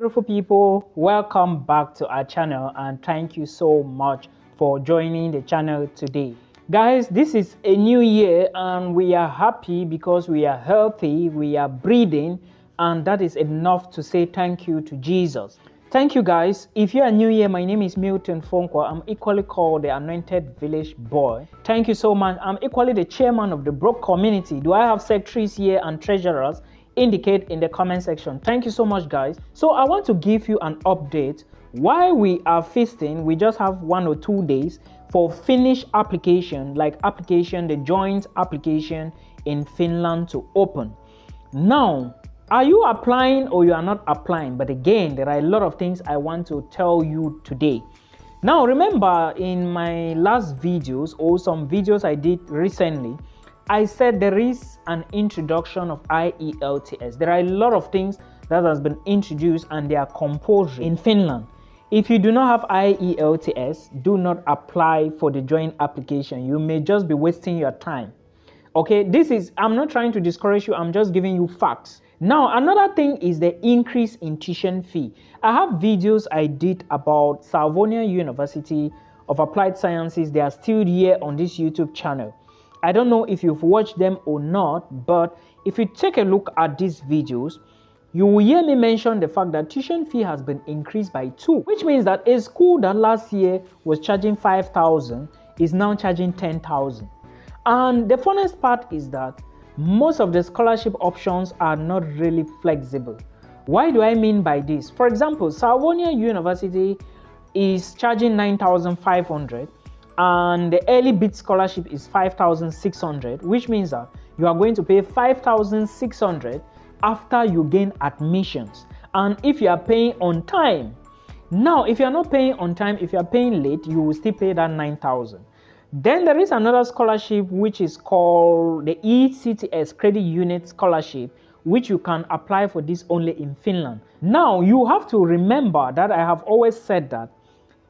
Beautiful people, welcome back to our channel and thank you so much for joining the channel today. Guys, this is a new year and we are happy because we are healthy, we are breathing, and that is enough to say thank you to Jesus. Thank you guys. If you are new here, my name is Milton Fonkwa. I'm equally called the Anointed Village Boy. Thank you so much. I'm equally the chairman of the broke community. Do I have secretaries here and treasurers? Indicate in the comment section. Thank you so much guys. So I want to give you an update. While we are feasting, we just have 1 or 2 days for Finnish application, like application, the joint application in Finland to open. Now, are you applying or you are not applying? But again, there are a lot of things I want to tell you today. Now, remember in my last videos or some videos I did recently, I said there is an introduction of IELTS. There are a lot of things that has been introduced and they are compulsory in Finland. If you do not have IELTS, do not apply for the joint application. You may just be wasting your time. Okay, I'm not trying to discourage you, I'm just giving you facts. Now, another thing is the increase in tuition fee. I have videos I did about Savonia University of Applied Sciences. They are still here on this YouTube channel. I don't know if you've watched them or not, but if you take a look at these videos, you will hear me mention the fact that tuition fee has been increased by 2, which means that a school that last year was charging 5,000 is now charging 10,000. And the funnest part is that most of the scholarship options are not really flexible. Why do I mean by this? For example, Savonia University is charging 9,500 and the early bid scholarship is 5,600, which means that you are going to pay 5,600 after you gain admissions. And if you are paying on time, now if you are not paying on time, if you are paying late, you will still pay that 9,000. Then there is another scholarship which is called the ECTS Credit Unit Scholarship, which you can apply for this only in Finland. Now you have to remember that I have always said that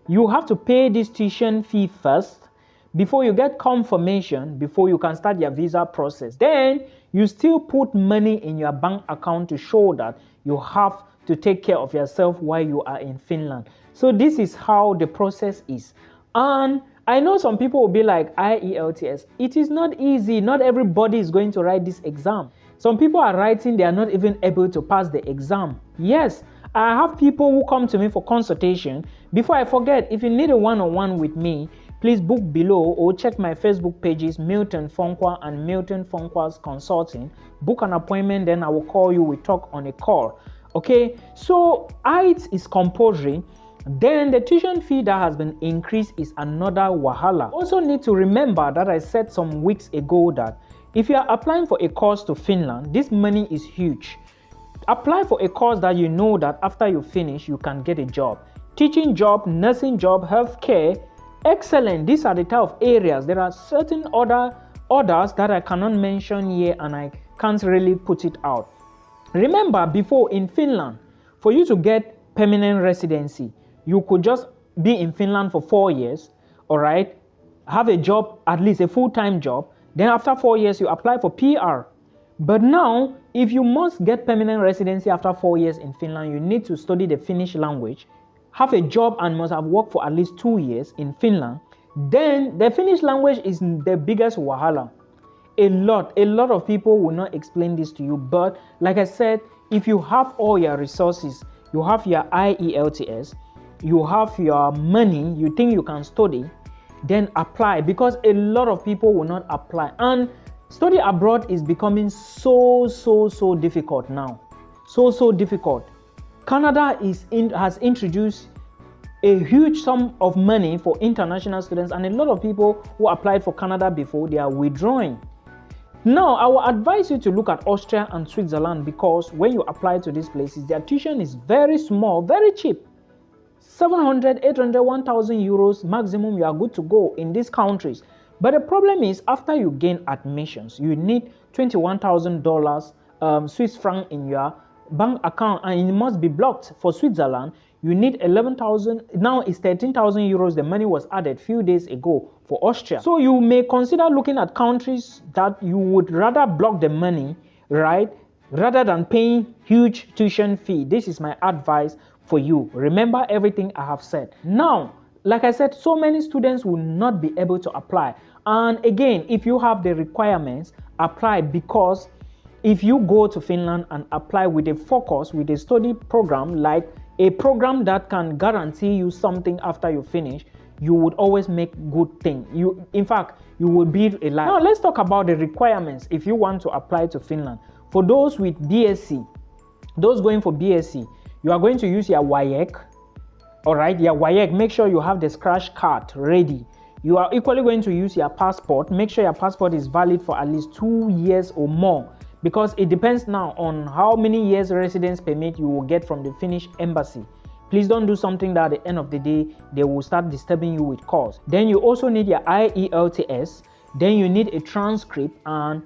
you have to pay this tuition fee first before you get confirmation, before you can start your visa process. Then you still put money in your bank account to show that you have to take care of yourself while you are in Finland. So this is how the process is. And I know some people will be like, IELTS, it is not easy. Not everybody is going to write this exam. Some people are writing, they are not even able to pass the exam. Yes, I have people who come to me for consultation. Before I forget, if you need a one-on-one with me, please book below or check my Facebook pages, Milton Fonkwa and Milton Fonkwa's Consulting. Book an appointment, then I will call you, we talk on a call. Okay, so IELTS is compulsory. Then the tuition fee that has been increased is another wahala. Also need to remember that I said some weeks ago that if you are applying for a course to Finland, this money is huge. Apply for a course that you know that after you finish, you can get a job. Teaching job, nursing job, healthcare, excellent. These are the type of areas. There are certain others that I cannot mention here and I can't really put it out. Remember before in Finland, for you to get permanent residency, you could just be in Finland for 4 years, all right? Have a job, at least a full-time job. Then after 4 years, you apply for PR. But now, if you must get permanent residency after 4 years in Finland, you need to study the Finnish language, have a job and must have worked for at least 2 years in Finland. Then the Finnish language is the biggest wahala. A lot of people will not explain this to you. But like I said, if you have all your resources, you have your IELTS, you have your money, you think you can study, then apply, because a lot of people will not apply. And study abroad is becoming so difficult now. So difficult. Canada has introduced a huge sum of money for international students, and a lot of people who applied for Canada before, they are withdrawing. Now, I will advise you to look at Austria and Switzerland, because when you apply to these places, their tuition is very small, very cheap. 700, 800, 1,000 euros maximum, you are good to go in these countries. But the problem is, after you gain admissions, you need $21,000 Swiss franc in your bank account, and it must be blocked. For Switzerland, you need 11,000. Now it's 13,000 euros. The money was added few days ago for Austria. So you may consider looking at countries that you would rather block the money, right, rather than paying huge tuition fee. This is my advice for you. Remember everything I have said. Now, like I said, so many students will not be able to apply. And again, if you have the requirements, apply, because if you go to Finland and apply with a focus, with a study program, like a program that can guarantee you something after you finish, you would always make good thing. In fact, you will build a life. Now, let's talk about the requirements if you want to apply to Finland. For those with BSc, those going for BSc, you are going to use your WAEC. All right, your WAEC, make sure you have the scratch card ready. You are equally going to use your passport. Make sure your passport is valid for at least 2 years or more, because it depends now on how many years residence permit you will get from the Finnish embassy. Please don't do something that at the end of the day, they will start disturbing you with calls. Then you also need your IELTS. Then you need a transcript, and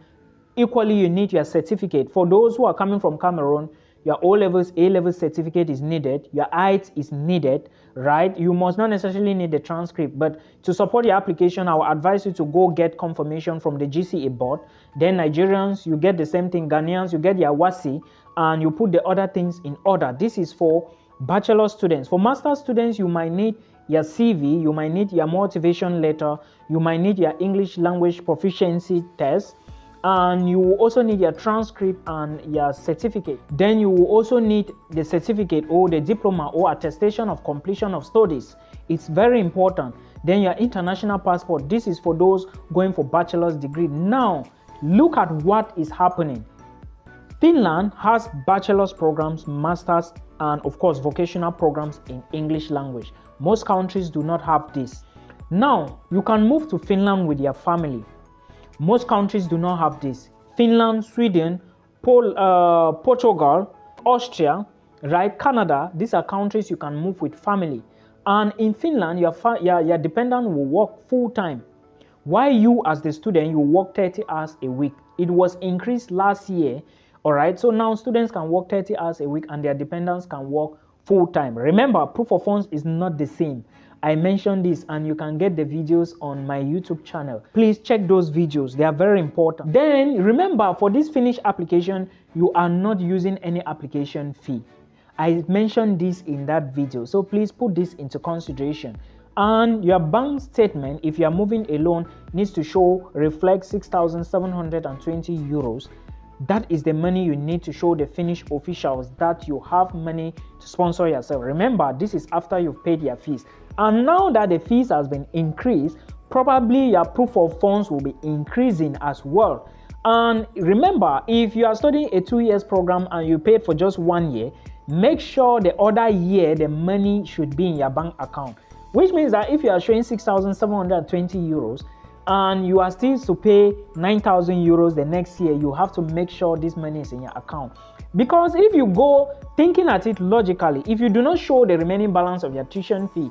equally you need your certificate. For those who are coming from Cameroon, your O-levels, A-level certificate is needed. Your IELTS is needed, right? You must not necessarily need the transcript, but to support your application, I will advise you to go get confirmation from the GCA board. Then Nigerians, you get the same thing. Ghanaians, you get your WASI, and you put the other things in order. This is for bachelor students. For master students, you might need your CV, you might need your motivation letter, you might need your English language proficiency test, and you will also need your transcript and your certificate. Then you will also need the certificate or the diploma or attestation of completion of studies. It's very important. Then your international passport. This is for those going for bachelor's degree. Now, look at what is happening. Finland has bachelor's programs, master's, and of course vocational programs in English language. Most countries do not have this. Now, you can move to Finland with your family. Most countries do not have this. Finland, Sweden, Portugal, Austria, right? Canada, these are countries you can move with family. And in Finland, your dependent will work full-time. While you as the student, you work 30 hours a week. It was increased last year, all right? So now students can work 30 hours a week and their dependents can work full-time. Remember, proof of funds is not the same. I mentioned this, and you can get the videos on my YouTube channel. Please check those videos. They are very important. Then remember, for this Finnish application, you are not using any application fee. I mentioned this in that video, so please put this into consideration. And your bank statement, if you are moving alone, needs to reflect 6,720 euros. That is the money you need to show the Finnish officials that you have money to sponsor yourself. Remember, this is after you've paid your fees. And now that the fees has been increased, probably your proof of funds will be increasing as well. And remember, if you are studying a 2 years program and you paid for just 1 year, make sure the other year the money should be in your bank account. Which means that if you are showing 6,720 euros and you are still to pay 9,000 euros the next year, you have to make sure this money is in your account. Because if you go thinking at it logically, if you do not show the remaining balance of your tuition fee,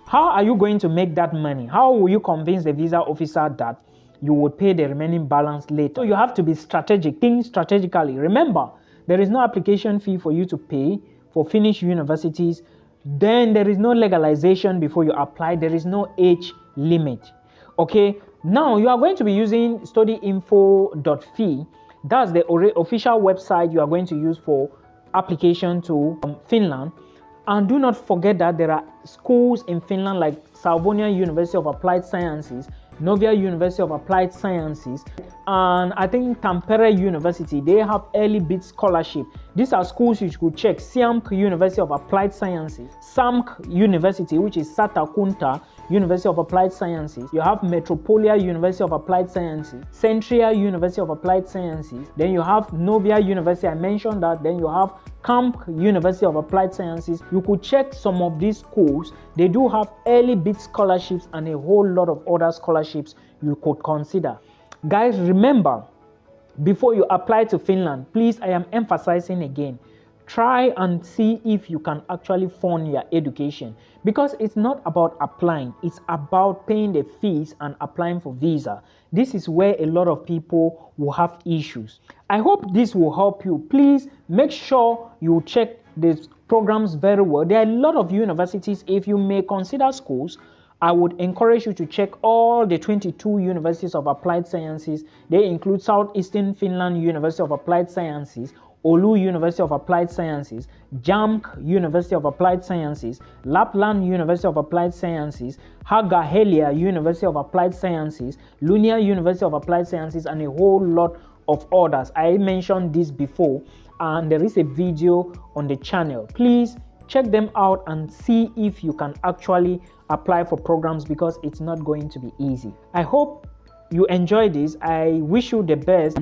how are you going to make that money? How will you convince the visa officer that you would pay the remaining balance later? So you have to be strategic, think strategically. Remember, there is no application fee for you to pay for Finnish universities. Then there is no legalization before you apply. There is no age limit. Okay, now you are going to be using studyinfo.fi. That's the official website you are going to use for application to Finland. And do not forget that there are schools in Finland like Savonia University of Applied Sciences, Novia University of Applied Sciences, and I think Tampere University. They have early bid scholarship. These are schools you could check. Siamk University of Applied Sciences, Samk University, which is Satakunta University of Applied Sciences. You have Metropolia University of Applied Sciences, Centria University of Applied Sciences. Then you have Novia University, I mentioned that. Then you have Camp University of Applied Sciences. You could check some of these schools. They do have early bid scholarships and a whole lot of other scholarships you could consider. Guys, remember, before you apply to Finland, please, I am emphasizing again, try and see if you can actually fund your education, because it's not about applying, it's about paying the fees and applying for visa. This is where a lot of people will have issues. I hope this will help you. Please make sure you check these programs very well. There are a lot of universities. If you may consider schools, I would encourage you to check all the 22 universities of applied sciences. They include Southeastern Finland University of Applied Sciences, Oulu University of Applied Sciences, JAMK University of Applied Sciences, Lapland University of Applied Sciences, Haaga-Helia University of Applied Sciences, Lunia University of Applied Sciences, and a whole lot of others. I mentioned this before, and there is a video on the channel. Please check them out and see if you can actually apply for programs, because it's not going to be easy. I hope you enjoy this. I wish you the best.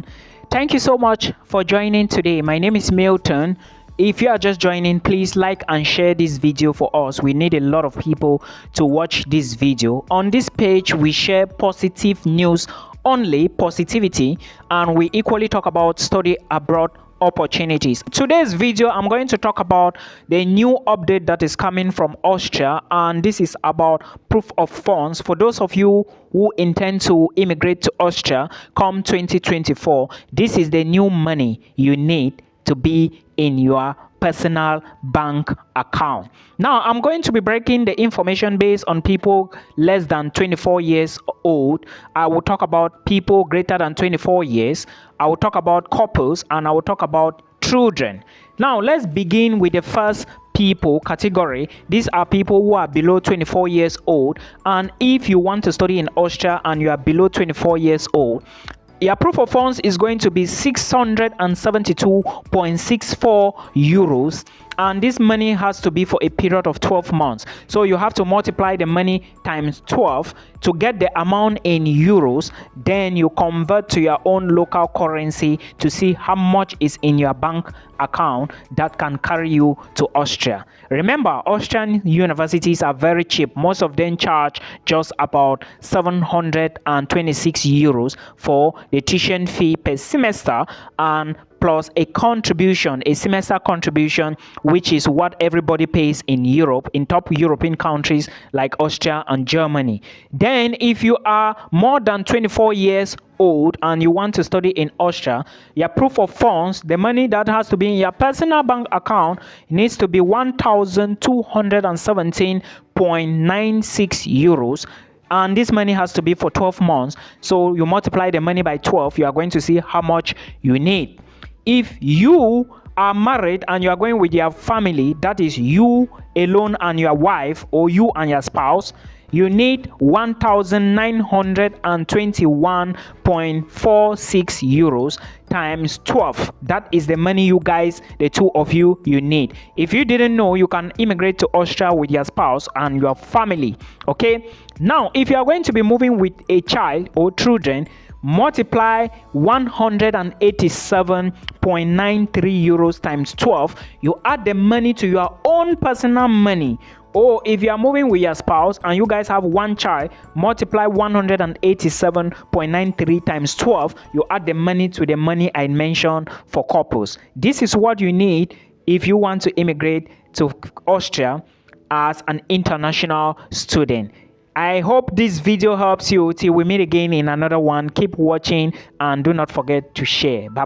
Thank you so much for joining today. My name is Milton. If you are just joining, please like and share this video for us. We need a lot of people to watch this video. On this page, we share positive news only, positivity, and we equally talk about study abroad opportunities. Today's video, I'm going to talk about the new update that is coming from Austria, and this is about proof of funds for those of you who intend to immigrate to Austria come 2024. This is the new money you need to be in your personal bank account. Now, I'm going to be breaking the information based on people less than 24 years old. I will talk about people greater than 24 years. I will talk about couples, and I will talk about children. Now, let's begin with the first people category. These are people who are below 24 years old, and if you want to study in Austria and you are below 24 years old, your proof of funds is going to be 672.64 euros, and this money has to be for a period of 12 months. So you have to multiply the money times 12 to get the amount in euros. Then you convert to your own local currency to see how much is in your bank account that can carry you to Austria. Remember, Austrian universities are very cheap. Most of them charge just about 726 euros for the tuition fee per semester, and plus a contribution, a semester contribution, which is what everybody pays in Europe, in top European countries like Austria and Germany. Then if you are more than 24 years old and you want to study in Austria, your proof of funds, the money that has to be in your personal bank account, needs to be 1,217.96 euros. And this money has to be for 12 months. So you multiply the money by 12, you are going to see how much you need. If you are married and you are going with your family, that is you alone and your wife, or you and your spouse, you need 1,921.46 euros times 12. That is the money you guys, the two of you, you need. If you didn't know, you can immigrate to Austria with your spouse and your family. Okay, now if you are going to be moving with a child or children, multiply 187.93 euros times 12. You add the money to your own personal money. Or if you are moving with your spouse and you guys have one child, multiply 187.93 times 12. You add the money to the money I mentioned for couples. This is what you need if you want to immigrate to Austria as an international student. I hope this video helps you. Till we meet again in another one, keep watching and do not forget to share. Bye.